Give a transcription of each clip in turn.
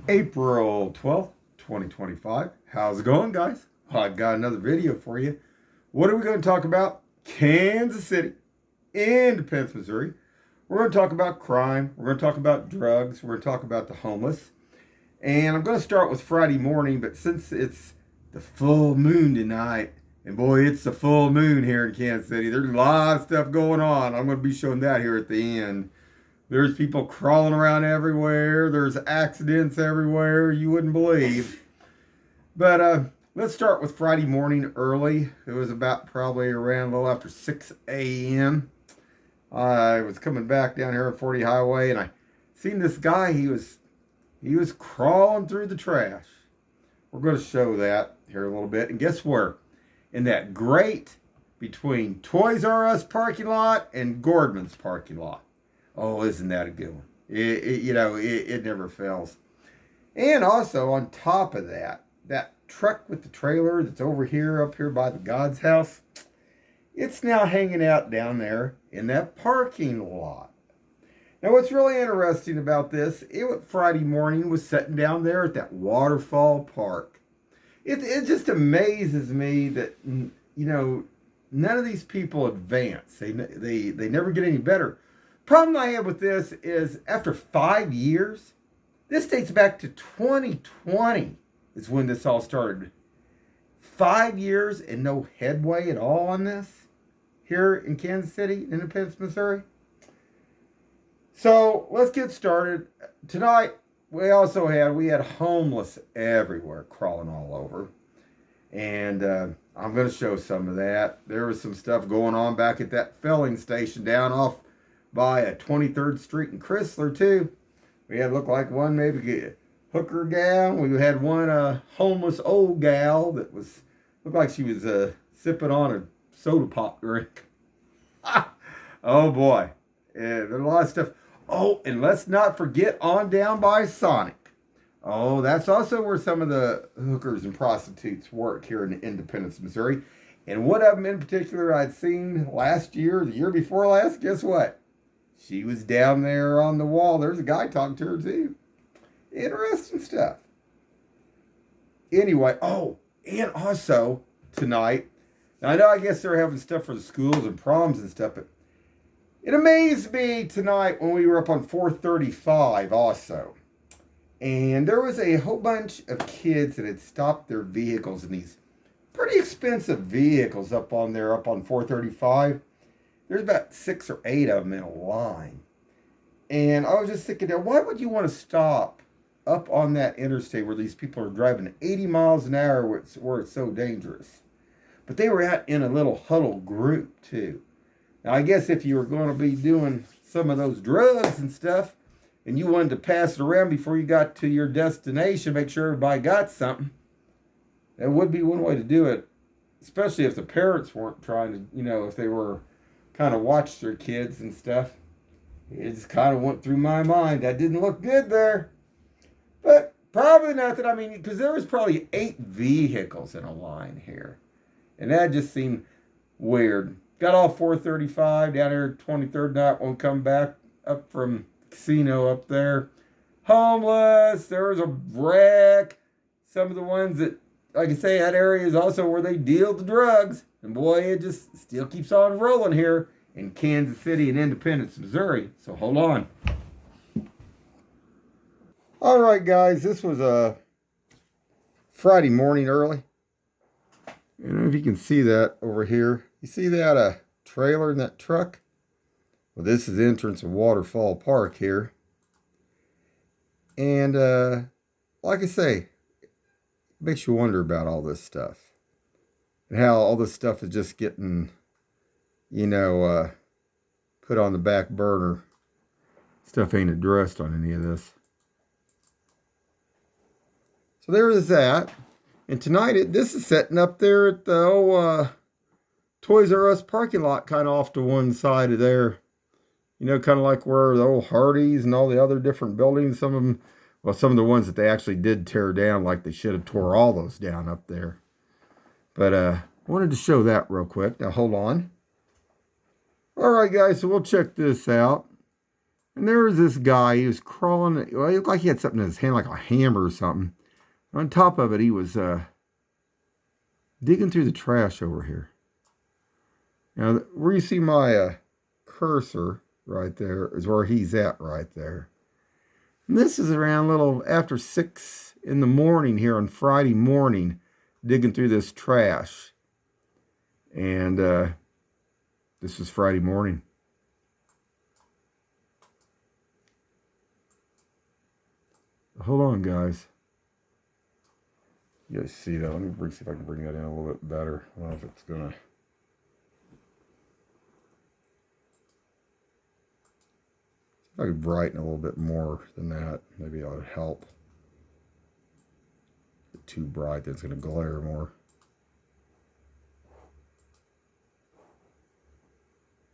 April 12th, 2025. How's it going, guys? I've got another video for you. What are we going to talk about? Kansas City, Independence, Missouri. We're going to talk about crime. We're going to talk about drugs. We're going to talk about the homeless. And I'm going to start with Friday morning, but since it's the full moon tonight, and boy, it's the full moon here in Kansas City, there's a lot of stuff going on. I'm going to be showing that here at the end. There's people crawling around everywhere. There's accidents everywhere you wouldn't believe. But let's start with Friday morning early. It was about probably around a little after 6 a.m. I was coming back down here on 40 Highway, and I seen this guy. He was crawling through the trash. We're going to show that here a little bit. And guess where? In that grate between Toys R Us parking lot and Gordman's parking lot. Oh, isn't that a good one? It never fails. And also on top of that, that truck with the trailer that's over here, up here by the God's house, it's now hanging out down there in that parking lot. Now, what's really interesting about this, Friday morning was sitting down there at that waterfall park. It just amazes me that, none of these people advance. They never get any better. Problem I have with this is after 5 years, this dates back to 2020 is when this all started. 5 years and no headway at all on this here in Kansas City, Independence, Missouri. So let's get started. Tonight, we had homeless everywhere, crawling all over. And I'm going to show some of that. There was some stuff going on back at that filling station down off by 23rd Street in Chrysler, too. We had looked like one maybe a hooker gal. We had one homeless old gal that looked like she was sipping on a soda pop drink. Oh, boy. Yeah, there's a lot of stuff. Oh, and let's not forget on down by Sonic. Oh, that's also where some of the hookers and prostitutes work here in Independence, Missouri. And one of them in particular I'd seen last year, the year before last, guess what? She was down there on the wall. There's a guy talking to her too. Interesting stuff. Anyway, and also tonight, now I guess they're having stuff for the schools and proms and stuff, but it amazed me tonight when we were up on 435 also. And there was a whole bunch of kids that had stopped their vehicles in these pretty expensive vehicles up on 435. There's about 6 or 8 of them in a line. And I was just thinking, now, why would you want to stop up on that interstate where these people are driving 80 miles an hour where it's so dangerous? But they were out in a little huddle group, too. Now, I guess if you were going to be doing some of those drugs and stuff, and you wanted to pass it around before you got to your destination, make sure everybody got something, that would be one way to do it, especially if the parents weren't trying to, if they were kind of watch their kids and stuff. It just kind of went through my mind. That didn't look good there. But probably nothing. I mean, because there was probably 8 vehicles in a line here. And that just seemed weird. Got all 435 down here, 23rd night, won't come back up from casino up there. Homeless. There was a wreck. Some of the ones that, like I say, that area is also where they deal the drugs. And boy, it just still keeps on rolling here in Kansas City and Independence, Missouri. So hold on. All right, guys, this was a Friday morning early. I don't know if you can see that over here. You see that trailer in that truck? Well, this is the entrance of Waterfall Park here. And like I say, it makes you wonder about all this stuff. And how all this stuff is just getting, put on the back burner. Stuff ain't addressed on any of this. So there is that. And tonight, this is setting up there at the old Toys R Us parking lot, kind of off to one side of there. Kind of like where the old Hardee's and all the other different buildings, some of the ones that they actually did tear down, like they should have tore all those down up there. But I wanted to show that real quick. Now, hold on. All right, guys, so we'll check this out. And there was this guy, he was crawling, well, he looked like he had something in his hand, like a hammer or something. On top of it, he was digging through the trash over here. Now, where you see my cursor right there is where he's at right there. And this is around a little after 6 in the morning here on Friday morning, digging through this trash. And this was Friday morning. Hold on, guys. You guys see that? Let me see if I can bring that in a little bit better. I don't know if it's gonna. If I could brighten a little bit more than that, maybe that would help. Get too bright, that's gonna glare more.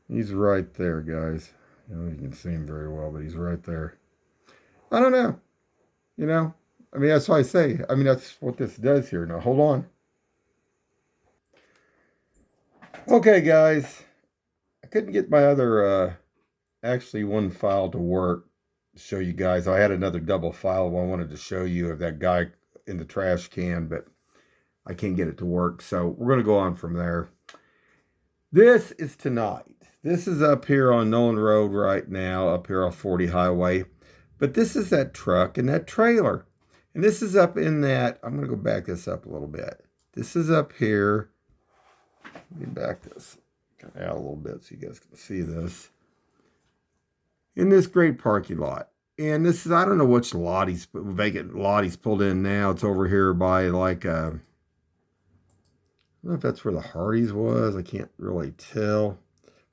He's right there, guys. You know, you can see him very well, but he's right there. I don't know. You know, I mean, that's why I say, I mean, that's what this does here. Now, hold on. Okay, guys. I couldn't get my other, actually one file to work to show you guys. I had another double file I wanted to show you of that guy in the trash can, but I can't get it to work. So we're going to go on from there. This is tonight. This is up here on Nolan Road right now, up here off 40 Highway. But this is that truck and that trailer. And this is up in that, I'm going to go back this up a little bit. This is up here. Let me back this out a little bit so you guys can see this. In this great parking lot. And this is, I don't know which lot vacant lot he's pulled in now. It's over here by like, I don't know if that's where the Hardee's was. I can't really tell.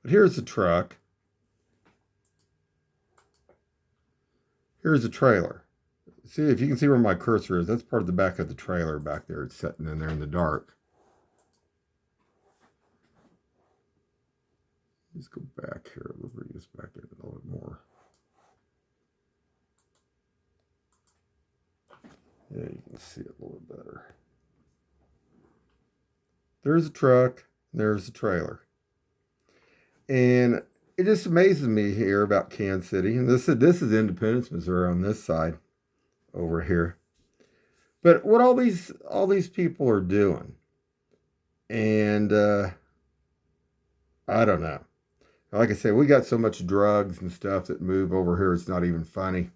But here's the truck. Here's the trailer. See, if you can see where my cursor is, that's part of the back of the trailer back there. It's sitting in there in the dark. Let's go back here. We'll bring this back in a little bit more. Yeah, you can see it a little bit better. There's a truck. There's the trailer. And it just amazes me here about Kansas City. And this is Independence, Missouri on this side over here. But what all these people are doing. And I don't know. Like I said, we got so much drugs and stuff that move over here, it's not even funny.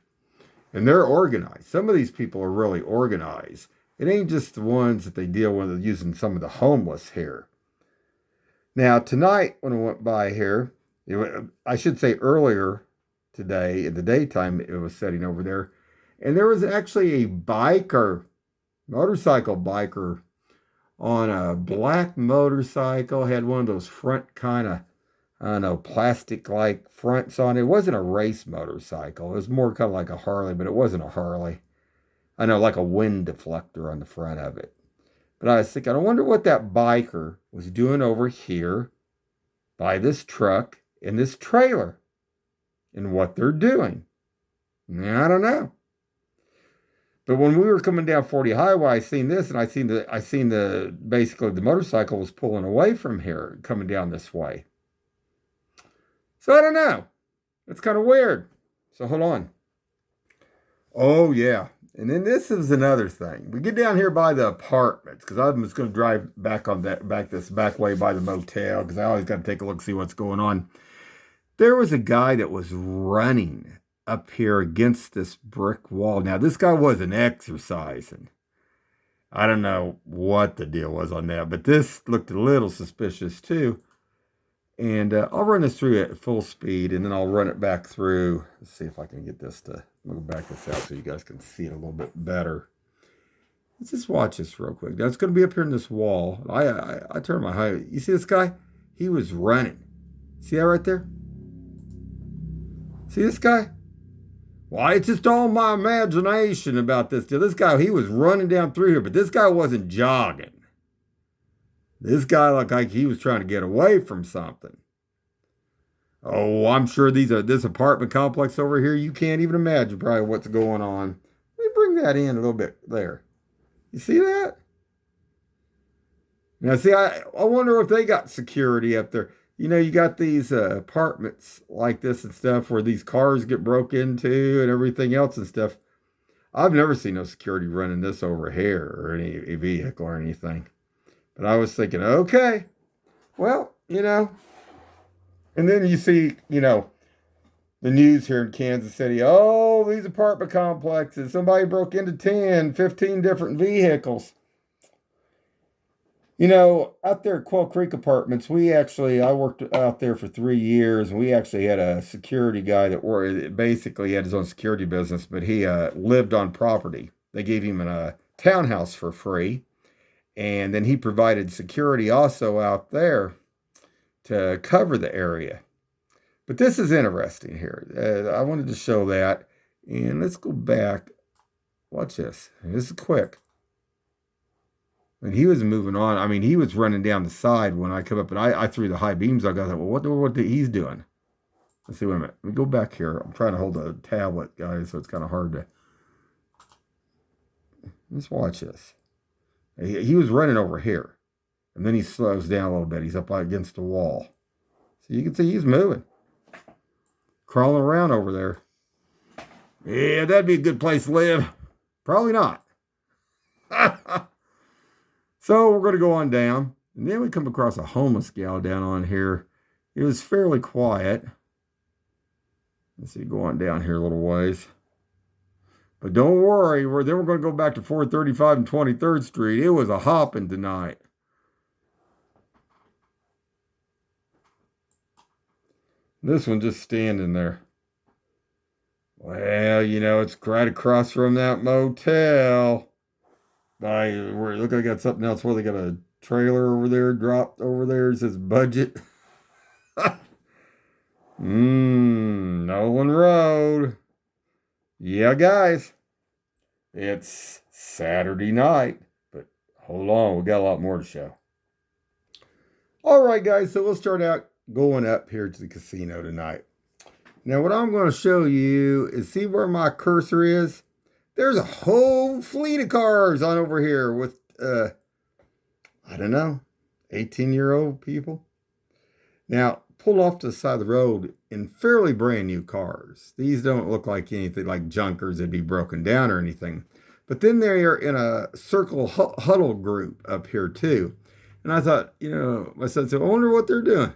And they're organized. Some of these people are really organized. It ain't just the ones that they deal with using some of the homeless here. Now, tonight, when I went by here, I should say earlier today, in the daytime, it was sitting over there. And there was actually a motorcycle biker on a black motorcycle, had one of those front kind of, I don't know, plastic-like fronts on it. It wasn't a race motorcycle. It was more kind of like a Harley, but it wasn't a Harley. I know, like a wind deflector on the front of it. But I was thinking, I wonder what that biker was doing over here by this truck and this trailer and what they're doing. Now, I don't know. But when we were coming down 40 Highway, I seen this, and I seen the basically the motorcycle was pulling away from here, coming down this way. So I don't know. It's kind of weird. So hold on. Oh yeah. And then this is another thing. We get down here by the apartments, because I'm just going to drive back this back way by the motel, because I always got to take a look, see what's going on. There was a guy that was running up here against this brick wall. Now, this guy wasn't exercising. I don't know what the deal was on that, but this looked a little suspicious too. And I'll run this through at full speed, and then I'll run it back through. Let's see if I can get this to, I'll go back this out so you guys can see it a little bit better. Let's just watch this real quick. Now, it's going to be up here in this wall. I turn my high. You see this guy? He was running. See that right there? See this guy? Why, it's just all my imagination about this deal. This guy, he was running down through here, but this guy wasn't jogging. This guy looked like he was trying to get away from something. Oh, I'm sure this apartment complex over here, you can't even imagine probably what's going on. Let me bring that in a little bit there. You see that? Now, see, I wonder if they got security up there. you know, you got these apartments like this and stuff where these cars get broke into and everything else and stuff. I've never seen no security running this over here or any vehicle or anything. But I was thinking, okay, well, you know, and then you see, you know, the news here in Kansas City. Oh, these apartment complexes. Somebody broke into 10, 15 different vehicles. You know, out there at Quail Creek Apartments, I worked out there for 3 years, and we actually had a security guy that basically had his own security business, but he lived on property. They gave him a townhouse for free, and then he provided security also out there to cover the area. But this is interesting here. I wanted to show that, and let's go back. Watch this. This is quick. And he was moving on. I mean, he was running down the side when I come up, and I threw the high beams. I thought, well, what he's doing? Let's see. Wait a minute. Let me go back here. I'm trying to hold the tablet, guys, so it's kind of hard to. Let's watch this. He was running over here, and then he slows down a little bit. He's up against the wall, so you can see he's moving, crawling around over there. Yeah, that'd be a good place to live. Probably not. So we're going to go on down. And then we come across a homeless gal down on here. It was fairly quiet. Let's see, go on down here a little ways. But don't worry, we're going to go back to 435 and 23rd Street. It was a hopping tonight. This one just standing there. Well, you know, it's right across from that motel. Look, I got something else where they got a trailer over there, dropped over there. It says budget. Nolan Road. Yeah, guys. It's Saturday night, but hold on, we got a lot more to show. All right, guys, so we'll start out going up here to the casino tonight. Now, what I'm going to show you is, see where my cursor is? There's a whole fleet of cars on over here with, I don't know, 18-year-old people. Now, pulled off to the side of the road in fairly brand new cars. These don't look like anything like junkers that'd be broken down or anything. But then they are in a circle huddle group up here too. And I thought, you know, my son said, I wonder what they're doing.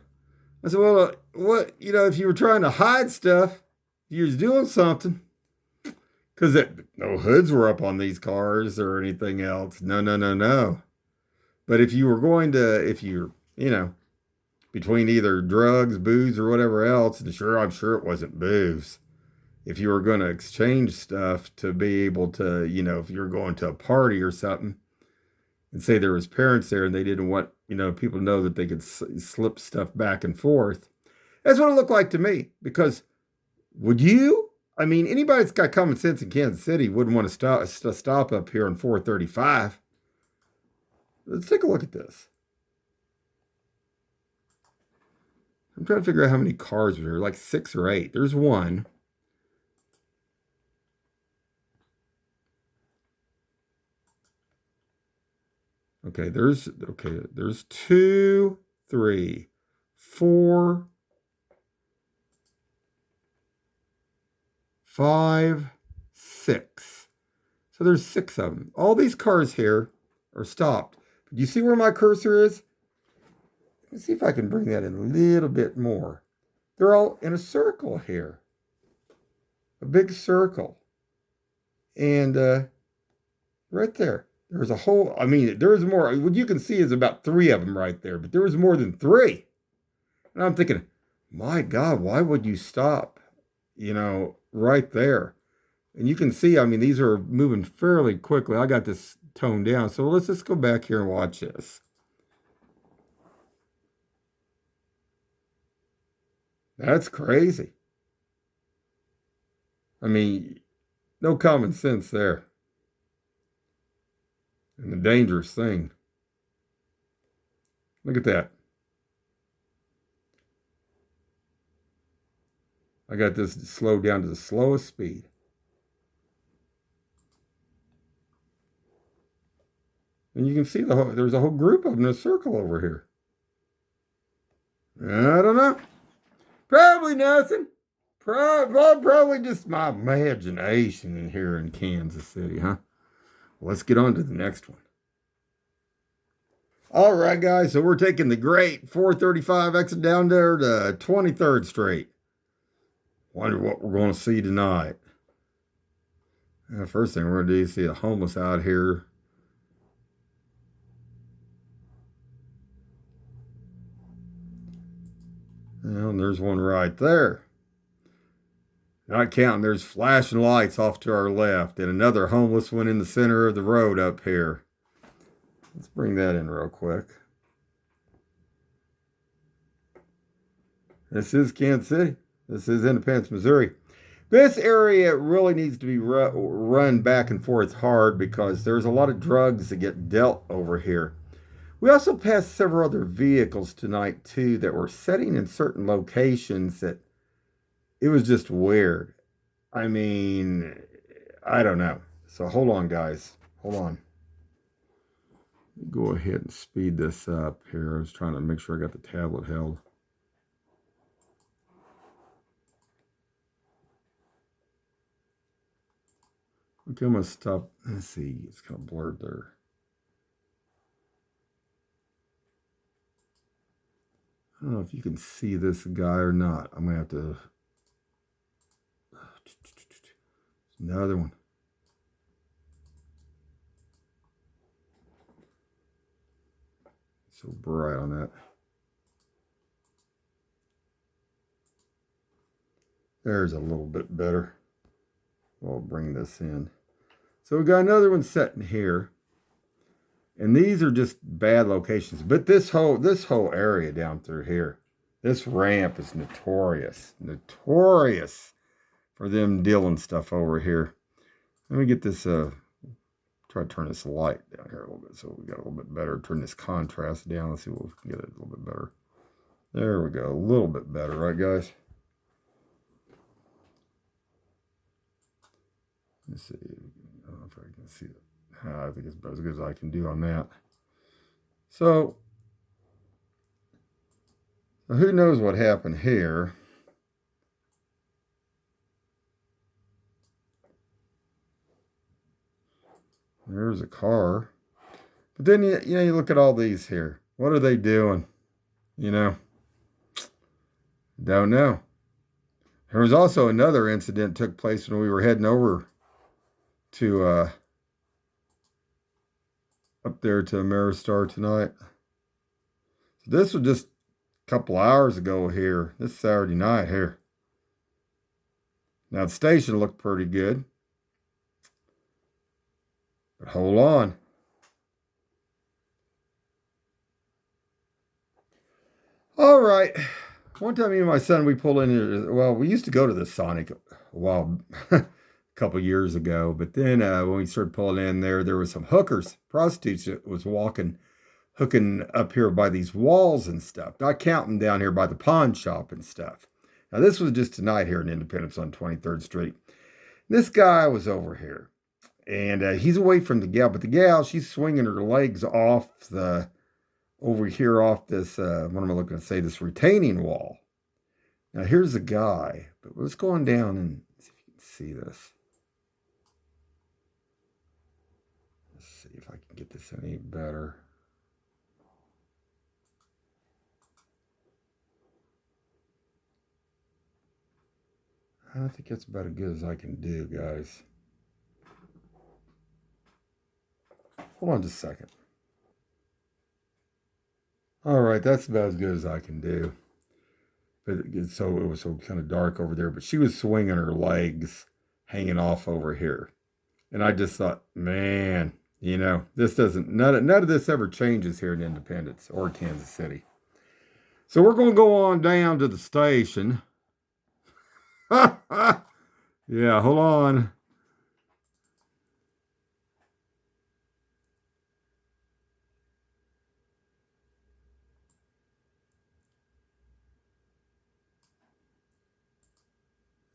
I said, well, what, you know, if you were trying to hide stuff, you was doing something. Because no hoods were up on these cars or anything else. No. But if you were going to, if you're, you know, between either drugs, booze, or whatever else, and I'm sure it wasn't booze. If you were going to exchange stuff to be able to, you know, if you're going to a party or something, and say there was parents there and they didn't want, you know, people to know that they could slip stuff back and forth. That's what it looked like to me. Because would you? I mean, anybody that's got common sense in Kansas City wouldn't want to stop up here on 435. Let's take a look at this. I'm trying to figure out how many cars were there, like 6 or 8. There's one. Okay, there's 2, 3, 4, 5, 6. So there's 6 of them. All these cars here are stopped. Do you see where my cursor is? Let's see if I can bring that in a little bit more. They're all in a circle here. A big circle. And right there, there's a whole, I mean, there's more. What you can see is about 3 of them right there, but there was more than 3. And I'm thinking, my God, why would you stop, you know, right there? And you can see, I mean, these are moving fairly quickly. I got this toned down. So let's just go back here and watch this. That's crazy. I mean, no common sense there. And the dangerous thing. Look at that. I got this slowed down to the slowest speed. And you can see there's a whole group of them in a circle over here. I don't know. Probably nothing. Probably just my imagination in here in Kansas City, huh? Let's get on to the next one. All right, guys. So we're taking the great 435 exit down there to 23rd Street. Wonder what we're going to see tonight. First thing we're going to do is see a homeless out here. And there's one right there. Not counting, there's flashing lights off to our left, and another homeless one in the center of the road up here. Let's bring that in real quick. This is Kansas City. This is Independence, Missouri. This area really needs to be run back and forth hard because there's a lot of drugs that get dealt over here. We also passed several other vehicles tonight, too, that were sitting in certain locations that it was just weird. I mean, I don't know. So hold on, guys. Hold on. Go ahead and speed this up here. I was trying to make sure I got the tablet held. Okay, I'm going to stop. Let's see. It's kind of blurred there. I don't know if you can see this guy or not. I'm going to have to... Another one. So bright on that. There's a little bit better. We'll bring this in. So we got another one sitting here. And these are just bad locations. But this whole area down through here, this ramp is notorious. Notorious for them dealing stuff over here. Let me get this, try to turn this light down here a little bit so we got a little bit better. Turn this contrast down. Let's see what we can get it a little bit better. There we go. A little bit better, right, guys? Let's see. I don't know if I can see it. I think it's about as good as I can do on that. So who knows what happened here? There's a car. But then, you look at all these here. What are they doing? Don't know. There was also another incident took place when we were heading over to up there to Ameristar tonight. So this was just a couple hours ago here. This Saturday night here. Now the station looked pretty good. But hold on. All right. One time me and my son, we pulled in here. Well, we used to go to the Sonic a while, a couple years ago. But then when we started pulling in there was some hookers, prostitutes that was hooking up here by these walls and stuff. Not counting down here by the pawn shop and stuff. Now, this was just tonight here in Independence on 23rd Street. This guy was over here. And he's away from the gal. But the gal, she's swinging her legs off over here off this, what am I looking to say, this retaining wall. Now, here's the guy. But let's go on down and see if you can see this. Let's see if I can get this any better. I think that's about as good as I can do, guys. Hold on just a second. All right, that's about as good as I can do. But it was so kind of dark over there. But she was swinging her legs, hanging off over here. And I just thought, man, this none of this ever changes here in Independence or Kansas City. So we're going to go on down to the station. Yeah, hold on.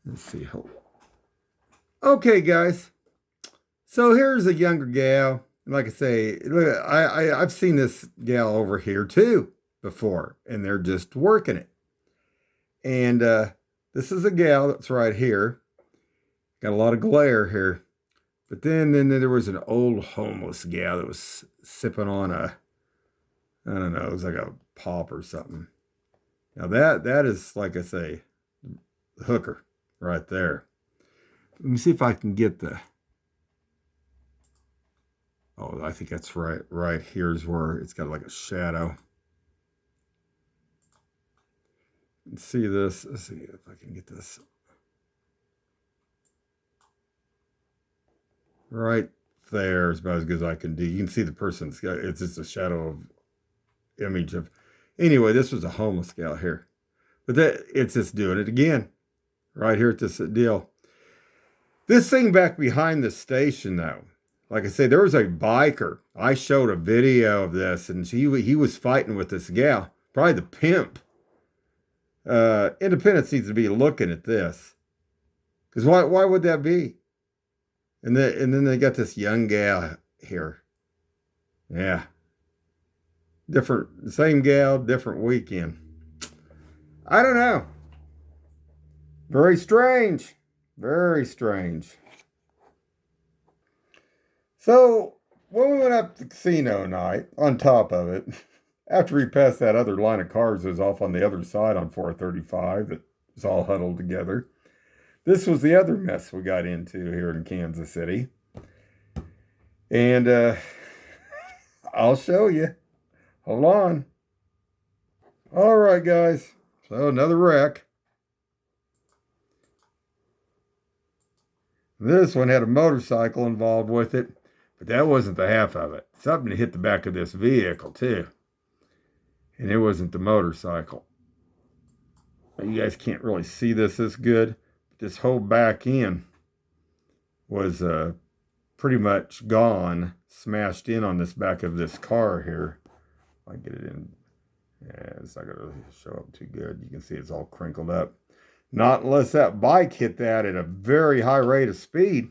Let's see. Okay, guys. So here's a younger gal. Like I say, look, I've seen this gal over here too. before, and they're just working it. And this is a gal that's right here. Got a lot of glare here. But then there was an old homeless gal that was sipping on I don't know, it was like a pop or something. Now that is, like I say, the hooker right there. Let me see if I can get the... Oh, I think that's right. Right here's where it's got like a shadow. Let's see this. Let's see if I can get this. Right there is about as good as I can do. You can see the person's... It's just a shadow of image of... Anyway, this was a homeless gal here. But it's just doing it again. Right here at this deal. This thing back behind the station, though. Like I say, there was a biker. I showed a video of this, and he was fighting with this gal. Probably the pimp. Independence needs to be looking at this. Because why would that be? And then they got this young gal here. Yeah. Same gal, different weekend. I don't know. Very strange. Very strange. So, when we went up to the casino night, on top of it, after we passed that other line of cars that was off on the other side on 435 that was all huddled together, this was the other mess we got into here in Kansas City. And I'll show you. Hold on. All right, guys. So, another wreck. This one had a motorcycle involved with it. But that wasn't the half of it. Something hit the back of this vehicle, too. And it wasn't the motorcycle. You guys can't really see this good. This whole back end was pretty much gone, smashed in on this back of this car here. I get it in. Yeah, it's not going to really show up too good. You can see it's all crinkled up. Not unless that bike hit that at a very high rate of speed.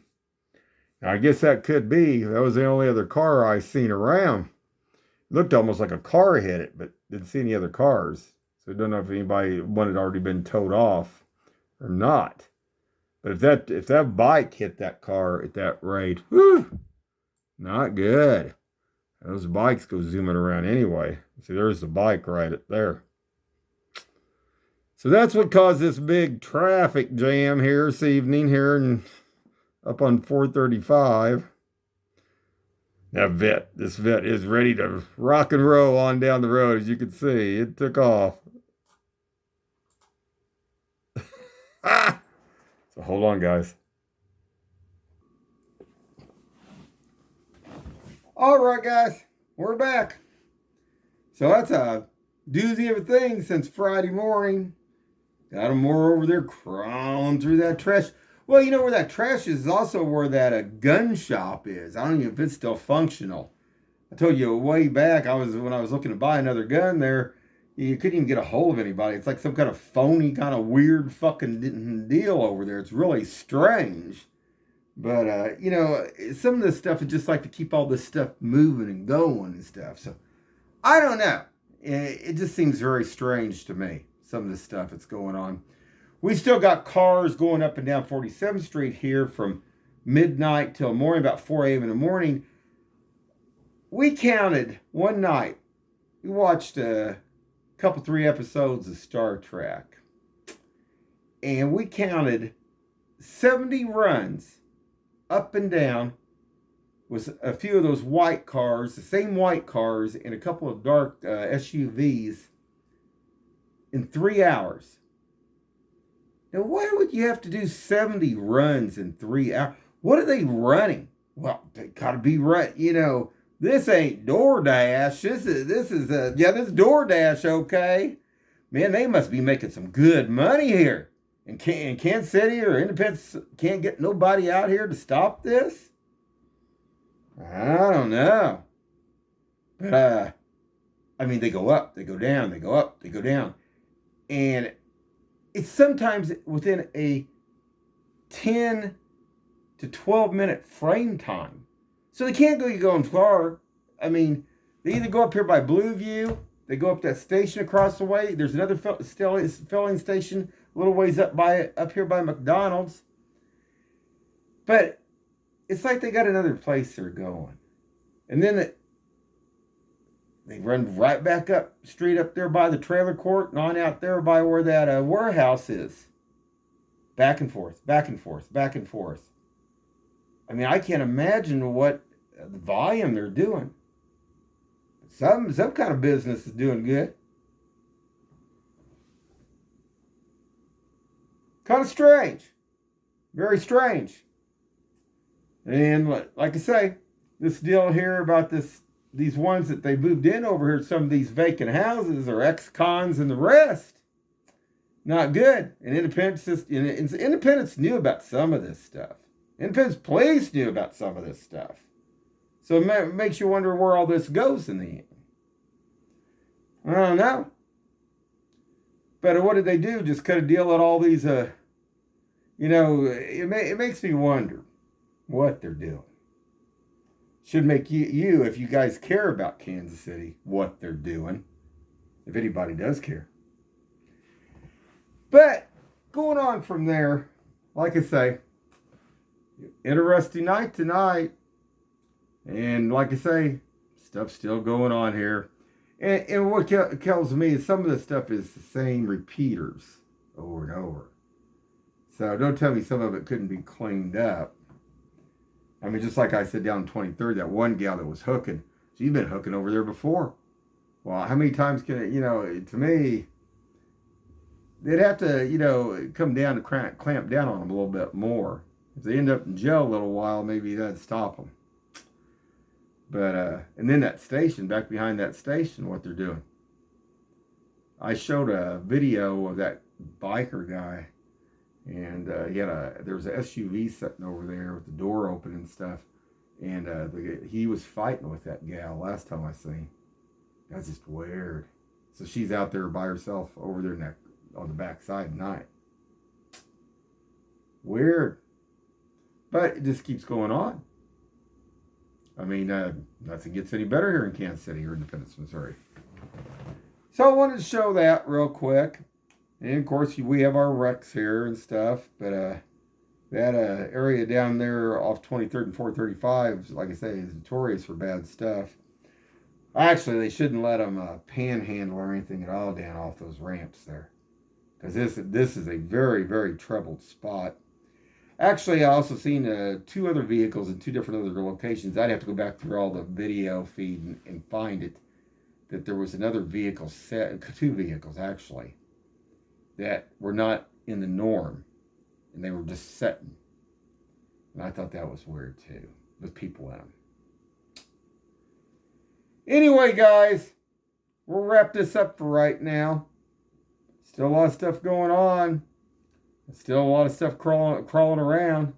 Now, I guess that could be. That was the only other car I seen around. It looked almost like a car hit it, but didn't see any other cars. So I don't know if one had already been towed off or not. But if that bike hit that car at that rate, whew, not good. Those bikes go zooming around anyway. See, there's the bike right up there. So that's what caused this big traffic jam here this evening here and up on 435. Now this vet is ready to rock and roll on down the road. As you can see, it took off. So hold on, guys. All right, guys, we're back. So that's a doozy of a thing since Friday morning. Got them more over there crawling through that trash. Well, you know where that trash is also where that gun shop is. I don't know if it's still functional. I told you way back, when I was looking to buy another gun there, you couldn't even get a hold of anybody. It's like some kind of phony, kind of weird fucking deal over there. It's really strange. But, you know, some of this stuff is just like to keep all this stuff moving and going and stuff. So, I don't know. It just seems very strange to me, some of this stuff that's going on. We still got cars going up and down 47th Street here from midnight till morning, about 4 a.m. in the morning. We counted one night. We watched a couple, 3 episodes of Star Trek. And we counted 70 runs up and down with a few of those white cars, the same white cars, and a couple of dark SUVs in 3 hours. Now, why would you have to do 70 runs in 3 hours? What are they running? Well, they gotta be right. You know, this ain't DoorDash. This is DoorDash, okay? Man, they must be making some good money here. And Kansas City or Independence can't get nobody out here to stop this? I don't know. But, I mean, they go up, they go down, they go up, they go down. And it's sometimes within a 10 to 12 minute frame time. So they can't go going far. I mean, they either go up here by Blueview They go up that station across the way. There's another filling station a little ways up here by McDonald's. But it's like they got another place they're going. And then they run right back up street up there by the trailer court and on out there by where that warehouse is. Back and forth, back and forth, back and forth. I mean, I can't imagine what the volume they're doing. Some kind of business is doing good. Kind of strange. Very strange. And like I say, this deal here about these ones that they moved in over here, some of these vacant houses are ex-cons and the rest. Not good. And Independence knew about some of this stuff. Independence Police knew about some of this stuff. So it makes you wonder where all this goes in the end. I don't know. But what did they do? Just cut a deal at all these, it makes me wonder what they're doing. Should make you, if you guys care about Kansas City, what they're doing. If anybody does care. But going on from there, like I say, interesting night tonight. And like I say, stuff's still going on here. And what kills me is some of the stuff is the same repeaters over and over. So don't tell me some of it couldn't be cleaned up. I mean, just like I said down 23rd, that one gal that was hooking, she's been hooking over there before. Well, how many times can it, to me, they'd have to, come down to clamp down on them a little bit more. If they end up in jail a little while, maybe that'd stop them. But, and then that station, back behind that station, what they're doing. I showed a video of that biker guy, and there was an SUV sitting over there with the door open and stuff, and he was fighting with that gal last time I seen. That's just weird. So she's out there by herself over there on the backside at night. Weird. But it just keeps going on. I mean, nothing gets any better here in Kansas City or Independence, Missouri. So I wanted to show that real quick. And of course, we have our wrecks here and stuff. But that area down there off 23rd and 435, like I say, is notorious for bad stuff. Actually, they shouldn't let them panhandle or anything at all down off those ramps there. Because this is a very, very troubled spot. Actually, I also seen 2 other vehicles in 2 different other locations. I'd have to go back through all the video feed and find it. That there was another vehicle 2 vehicles actually, that were not in the norm. And they were just sitting. And I thought that was weird too, with people in them. Anyway, guys, we'll wrap this up for right now. Still a lot of stuff going on. Still a lot of stuff crawling around,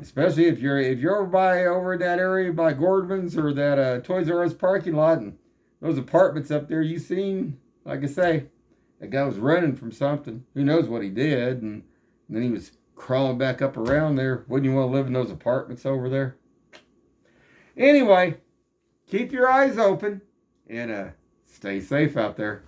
especially if you're over that area by Gordman's or that Toys R Us parking lot and those apartments up there. You seen, like I say, that guy was running from something. Who knows what he did, and then he was crawling back up around there. Wouldn't you want to live in those apartments over there? Anyway, keep your eyes open and stay safe out there.